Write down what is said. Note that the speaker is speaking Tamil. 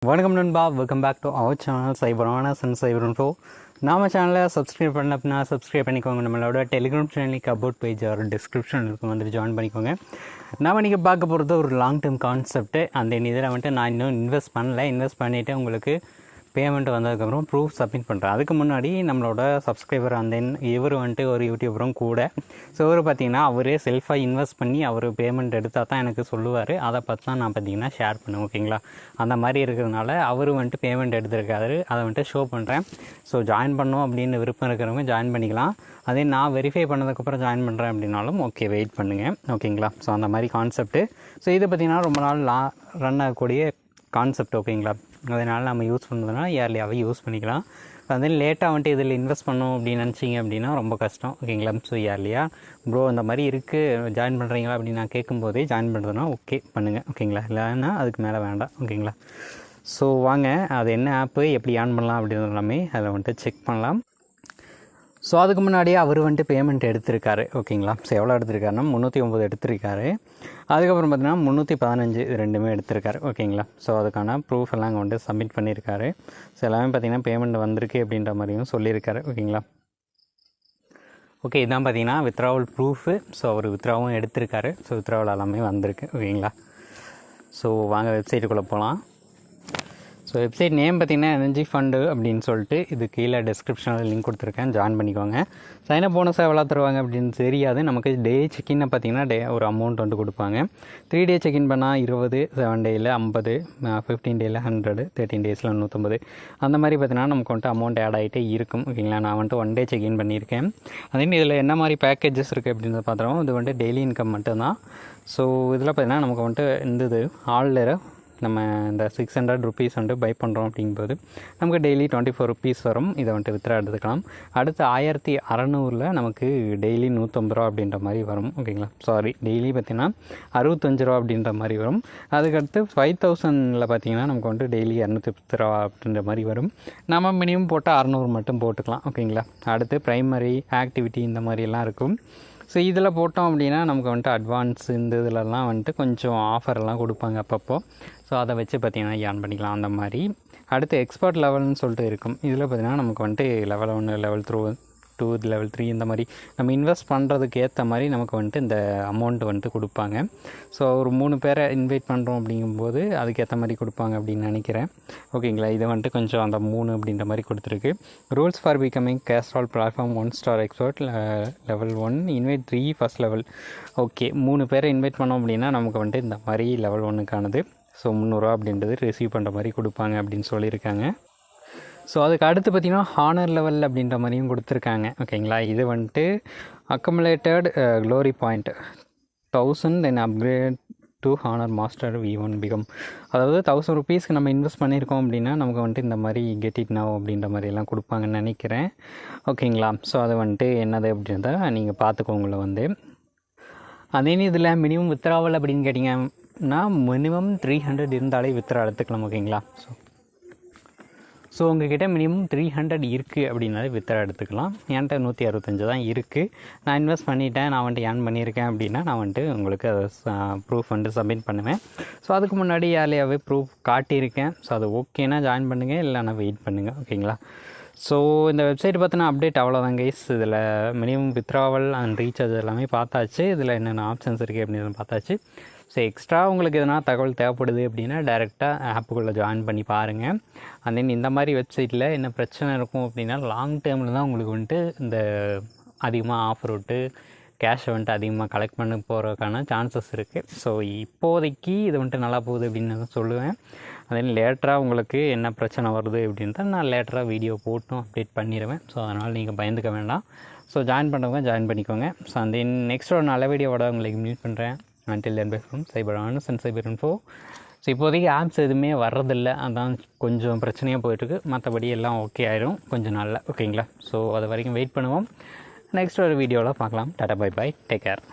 வணக்கம் நண்பா, welcome back to our channel சைபரான சைபர் இன்ஃபோ. நம்ம சேனலில் சப்ஸ்கிரைப் பண்ண அப்படின்னா சப்ஸ்கிரைப் பண்ணிக்கோங்க. நம்மளோட டெலிகிராம் சேனலுக்கு அபவுட் பேஜ் ஒரு டிஸ்கிரிப்ஷன் இருக்கும், வந்துட்டு ஜாயின் பண்ணிக்கோங்க. நம்ம நீங்கள் பார்க்க போகிறது ஒரு லாங் டேர்ம் கான்செப்ட்டு. அந்த இதில் வந்துட்டு நான் இன்னும் இன்வெஸ்ட் பண்ணிவிட்டு உங்களுக்கு பேமெண்ட் வந்ததுக்கப்புறம் ப்ரூஃப் சப்மிட் பண்ணுறேன். அதுக்கு முன்னாடி நம்மளோட சப்ஸ்கிரைபர் இவர் வந்துட்டு ஒரு யூடியூபரும் கூட. ஸோ இவர் பார்த்திங்கன்னா அவரே செல்ஃபாக இன்வெஸ்ட் பண்ணி அவர் பேமெண்ட் எடுத்தால் தான் எனக்கு சொல்லுவார். அதை பார்த்து தான் நான் பார்த்திங்கன்னா ஷேர் பண்ணுவேன். ஓகேங்களா, அந்த மாதிரி இருக்கிறதுனால அவர் வந்துட்டு பேமெண்ட் எடுத்திருக்காரு, அதை வந்துட்டு ஷோ பண்ணுறேன். ஸோ ஜாயின் பண்ணோம் அப்படின்னு விருப்பம் இருக்கிறவங்க ஜாயின் பண்ணிக்கலாம். அதே நான் வெரிஃபை பண்ணதுக்கப்புறம் ஜாயின் பண்ணுறேன் அப்படின்னாலும் ஓகே, வெயிட் பண்ணுங்கள். ஓகேங்களா, ஸோ அந்த மாதிரி கான்செப்ட்டு. ஸோ இது பார்த்திங்கன்னா ரொம்ப நாள் ரன் ஆகக்கூடிய கான்செப்ட். ஓகேங்களா, அதனால் நம்ம யூஸ் பண்ணுறதுனா இயர்லியாகவே யூஸ் பண்ணிக்கலாம். அதே லேட்டாக வந்துட்டு இதில் இன்வெஸ்ட் பண்ணோம் அப்படின்னு நினச்சிங்க அப்படின்னா ரொம்ப கஷ்டம். ஓகேங்களா, ஸோ இயர்லியாக ப்ரோ இந்த மாதிரி இருக்குது, ஜாயின் பண்ணுறீங்களா அப்படின்னு நான் கேட்கும்போதே ஜாயின் பண்ணுறதுனா ஓகே பண்ணுங்கள். ஓகேங்களா, இல்லைன்னா அதுக்கு மேலே வேண்டாம். ஓகேங்களா, ஸோ வாங்க அது என்ன ஆப்பு, எப்படி ஆன் பண்ணலாம் அப்படின்றது எல்லாமே அதில் வந்துட்டு செக் பண்ணலாம். ஸோ அதுக்கு முன்னாடியே அவர் வந்துட்டு பேமெண்ட் எடுத்திருக்காரு. ஓகேங்களா, ஸோ எவ்வளோ எடுத்திருக்காருன்னா 309 எடுத்திருக்காரு. அதுக்கப்புறம் பார்த்திங்கன்னா 315 இது ரெண்டுமே எடுத்திருக்காரு. ஓகேங்களா, ஸோ அதுக்கான ப்ரூஃப் எல்லாம் அங்கே வந்துட்டு சப்மிட் பண்ணியிருக்காரு. ஸோ எல்லாமே பார்த்திங்கன்னா பேமெண்ட் வந்திருக்கு அப்படின்ற மாதிரியும் சொல்லியிருக்காரு. ஓகேங்களா, ஓகே, இதான் பார்த்திங்கன்னா வித்ட்ராவல் ப்ரூஃபு. ஸோ அவர் வித்ட்ராவும் எடுத்திருக்காரு. ஸோ வித்ட்ராவல் எல்லாமே வந்திருக்கு. ஓகேங்களா, ஸோ வாங்க வெப்சைட்டுக்குள்ளே போகலாம். ஸோ வெப்சைட் நேம் பார்த்திங்கன்னா எனர்ஜி ஃபண்டு அப்படின்னு சொல்லிட்டு இது கீழே டிஸ்கிரிப்ஷனில் லிங்க் கொடுத்துருக்கேன், ஜாயின் பண்ணிக்கோங்க. சைனப் போனஸாக எவ்வளோ தருவாங்க அப்படின்னு தெரியாது. நமக்கு டே செக்கின்னு பார்த்திங்கன்னா ஒரு அமௌண்ட் வந்து கொடுப்பாங்க. 3 டே செக்இன் பண்ணால் 20, 7 டேயில் 50, 15 டேயில் 100, 13 டேஸில் 150 அந்த மாதிரி பார்த்திங்கன்னா நமக்கு வந்துட்டு அமௌண்ட் ஆட் ஆகிட்டே இருக்கும். ஓகேங்களா, நான் வந்துட்டு 1 டே செக்இன் பண்ணியிருக்கேன். அதே இதில் என்ன மாதிரி பேக்கேஜஸ் இருக்குது அப்படின்னு பார்த்துறோம். இது வந்துட்டு டெய்லி இன்கம் மட்டும்தான். ஸோ இதில் பார்த்திங்கன்னா நமக்கு வந்துட்டு இந்த ஆல்டர் நம்ம இந்த 600 ருபீஸ் வந்துட்டு பை பண்ணுறோம் அப்படிங்கும்போது நமக்கு டெய்லி 24 ருபீஸ் வரும். இதை வந்துட்டு வித்ரா எடுத்துக்கலாம். அடுத்து 1600 நமக்கு டெய்லி 150 ரூபா அப்படின்ற மாதிரி வரும். ஓகேங்களா, டெய்லி பார்த்திங்கன்னா 65 ரூபா அப்படின்ற மாதிரி வரும். அதுக்கடுத்து 5000 பார்த்திங்கன்னா நமக்கு வந்துட்டு டெய்லி 210 ரூபா அப்படின்ற மாதிரி வரும். நம்ம மினிமம் போட்டால் 600 மட்டும் போட்டுக்கலாம். ஓகேங்களா, அடுத்து ப்ரைமரி ஆக்டிவிட்டி இந்த மாதிரியெல்லாம் இருக்கும். ஸோ இதில் போட்டோம் அப்படின்னா நமக்கு வந்துட்டு அட்வான்ஸ் இந்த இதிலலாம் வந்துட்டு கொஞ்சம் ஆஃபர்லாம் கொடுப்பாங்க அப்பப்போ. ஸோ அதை வச்சு பார்த்திங்கன்னா ஏர்ன் பண்ணிக்கலாம் அந்த மாதிரி. அடுத்து எக்ஸ்பர்ட் லெவல்னு சொல்லிட்டு இருக்கும். இதில் பார்த்திங்கன்னா நமக்கு வந்துட்டு லெவல் 1, லெவல் 2, லெவல் 3 இந்த மாதிரி நம்ம இன்வெஸ்ட் பண்ணுறதுக்கு ஏற்ற மாதிரி நமக்கு வந்துட்டு இந்த அமௌண்ட் வந்துட்டு கொடுப்பாங்க. ஸோ ஒரு 3 பேரை இன்வைட் பண்ணுறோம் அப்படிங்கும்போது அதுக்கேற்ற மாதிரி கொடுப்பாங்க அப்படின்னு நினைக்கிறேன். ஓகேங்களா, இதை வந்துட்டு கொஞ்சம் அந்த 3 அப்படின்ற மாதிரி கொடுத்துருக்கு. Rules for becoming Castrol platform 1 star expert level 1 invite 3 first level. Okay, 3 பேரை இன்வைட் பண்ணோம் அப்படின்னா நமக்கு வந்துட்டு இந்த மாதிரி லெவல் 1க்கானது ஸோ 300 அப்படின்றது ரிசீவ் பண்ணுற மாதிரி கொடுப்பாங்க அப்படின்னு சொல்லியிருக்காங்க. ஸோ அதுக்கு அடுத்து பார்த்திங்கன்னா ஹானர் லெவல் அப்படின்ற மாதிரியும் கொடுத்துருக்காங்க. ஓகேங்களா, இது வந்துட்டு accumulated glory point 1000 then upgrade to honour master V1 become. அதாவது 1000 ருபீஸ்க்கு நம்ம இன்வெஸ்ட் பண்ணியிருக்கோம் அப்படின்னா நமக்கு வந்துட்டு இந்த மாதிரி கெட் இட் நவ் அப்படின்ற மாதிரிலாம் கொடுப்பாங்கன்னு நினைக்கிறேன். ஓகேங்களா, ஸோ அது வந்துட்டு என்னது அப்படின்றத நீங்கள் பார்த்துக்கோங்கள வந்து. அதே இதில் மினிமம் வித்ராவல் அப்படின்னு கேட்டிங்கன்னா மினிமம் 300 இருந்தாலே வித்ரா எடுத்துக்கலாம். ஓகேங்களா, ஸோ உங்கள்கிட்ட மினிமம் 300 இருக்குது அப்படின்னாலே வித்ரா எடுத்துக்கலாம். என்கிட்ட 165 தான் இருக்குது. நான் இன்வெஸ்ட் பண்ணிட்டேன், நான் வந்துட்டு ஏர்ன் பண்ணியிருக்கேன் அப்படின்னா நான் வந்துட்டு உங்களுக்கு அதை ப்ரூஃப் வந்துட்டு சப்மிட் பண்ணுவேன். ஸோ அதுக்கு முன்னாடி யாரையாவே ப்ரூஃப் காட்டியிருக்கேன். ஸோ அது ஓகேனா ஜாயின் பண்ணுங்கள், இல்லைனா வெயிட் பண்ணுங்கள். ஓகேங்களா, ஸோ இந்த வெப்சைட் பார்த்தினா அப்டேட் அவ்வளோதான் கைஸ். இதில் மினிமம் வித்ராவல் அண்ட் ரீசார்ஜ் எல்லாமே பார்த்தாச்சு. இதில் என்னென்ன ஆப்ஷன்ஸ் இருக்குது அப்படின்னு பார்த்தாச்சு. ஸோ எக்ஸ்ட்ரா உங்களுக்கு எதனா தகவல் தேவைப்படுது அப்படின்னா டைரெக்டாக ஆப்புக்குள்ளே ஜாயின் பண்ணி பாருங்கள். அண்ட் தென் இந்த மாதிரி வெப்சைட்டில் என்ன பிரச்சனை இருக்கும் அப்படின்னா லாங் டேர்மில் தான் உங்களுக்கு வந்துட்டு இந்த அதிகமாக ஆஃபர் விட்டு கேஷை வந்துட்டு அதிகமாக கலெக்ட் பண்ணி போகிறதுக்கான சான்சஸ் இருக்குது. ஸோ இப்போதைக்கு இது வந்துட்டு நல்லா போகுது அப்படின்னு நான் சொல்லுவேன். அதே லேட்டராக உங்களுக்கு என்ன பிரச்சனை வருது அப்படின்றத நான் லேட்டராக வீடியோ போட்டும் அப்டேட் பண்ணிடுவேன். ஸோ அதனால் நீங்கள் பயந்துக்க வேண்டாம். ஸோ ஜாயின் பண்ணுறவங்க ஜாயின் பண்ணிக்கோங்க. ஸோ அந்த நெக்ஸ்ட் ஒரு நல்ல வீடியோவோட உங்களுக்கு மீட் பண்ணுறேன். until then, bye from Cyber and Cyber Info. So இப்போதைக்கு ஆப்ஸ் எதுவுமே வர்றதில்லை, அதான் கொஞ்சம் பிரச்சனையாக போயிட்டுருக்கு. மற்றபடி எல்லாம் ஓகே ஆயிரும் கொஞ்சம் நாளில். ஓகேங்களா, ஸோ அது வரைக்கும் வெயிட் பண்ணுவோம். நெக்ஸ்ட் ஒரு வீடியோவில் பார்க்கலாம். Tata, bye bye, take care.